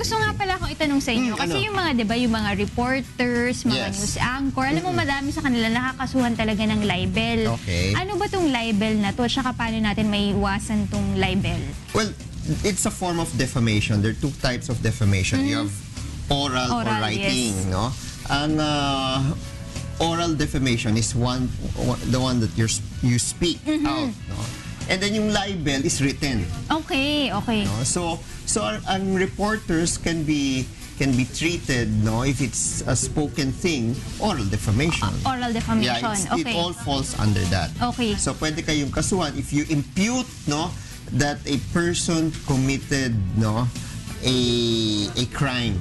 gusto nga pala akong itanong sa inyo. Kasi yung mga, di ba, yung mga reporters, mga news anchor, alam mo, madami sa kanila nakakasuhan talaga ng libel. Okay. Ano ba tong libel na to? Tsaka paano natin may iwasan tong libel? Well, it's a form of defamation. There are two types of defamation. You have oral or writing, yes. no? Ang oral defamation is the one that you speak out, no? And then yung libel is written. Okay, okay. No? So ang reporters can be treated, no, if it's a spoken thing, oral defamation. Oral defamation, Yeah, okay. it all falls under that. Okay. So pwede kayong kasuhan if you impute, no, that a person committed, no, a crime,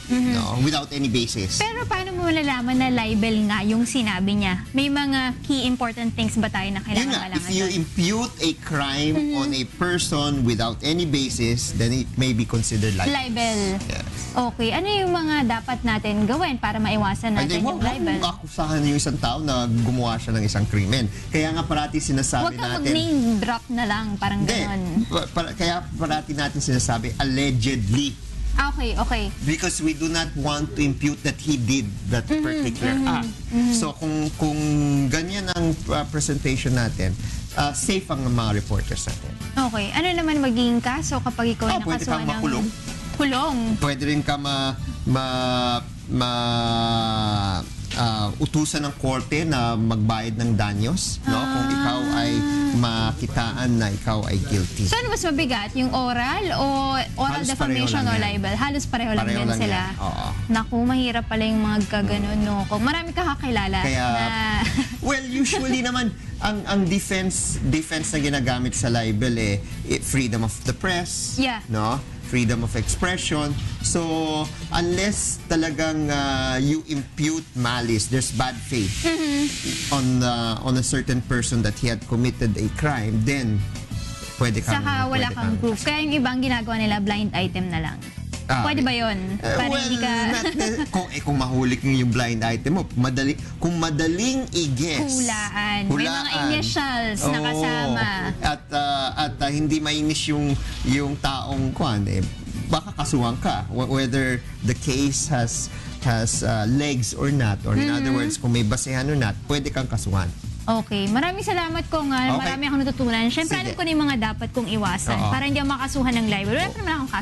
no, without any basis. Pero paano mo malalaman na libel nga yung sinabi niya? May mga key important things ba tayo na Yun nga, kailangan if you impute a crime on a person without any basis, then it may be considered libel. libel. Yes. Okay. Ano yung mga dapat natin gawin para maiwasan natin yung libel? Huwag akusahan yung isang tao na gumawa siya ng isang krimen. Kaya nga parati sinasabi Huwag kang natin... mag-name drop na lang, parang ganon. Kaya parati natin sinasabi, allegedly. Okay, okay. Because we do not want to impute that he did that particular act. So kung ganyan ang presentation natin, safe ang mga reporters natin. Okay. Ano naman magiging kaso kapag ikaw ay Pwede nakasuhan kang ng... makulong. Kulong. Pwede rin ka utusan ng korte na magbayad ng danyos, no? Kung ikaw ay makitaan na ikaw ay guilty. So ano mas mabigat? Yung oral o oral Halos defamation o pareho lang yan. libel? Halos pareho lang Pareho din lang sila. yan. Oo. Naku, mahirap pala yung mga kaganon, no? Kung marami ka kakilala Kaya, na... well, usually naman, ang defense na ginagamit sa libel freedom of the press, Yeah. no? Freedom of expression. So, unless talagang you impute malice, there's bad faith on a certain person that he had committed a crime, then pwede kang... Saka wala pwede kang proof. Kaya yung ibang ginagawa nila, blind item na lang. Pwede ba yun? Para well, hindi ka... kung mahuli yung blind item mo, kung madaling i-guess. Hulaan. May mga initials na kasama. At hindi mainis yung taong kwan, baka kasuhan ka. Whether the case has legs or not, or in other words, kung may basehan or not, pwede kang kasuhan. Okay. Maraming salamat ko nga. Okay. Marami akong natutunan. Siyempre, Sige. alam ko na yung mga dapat kong iwasan Oo. para hindi ako makasuhan ng libel. Wala pa naman akong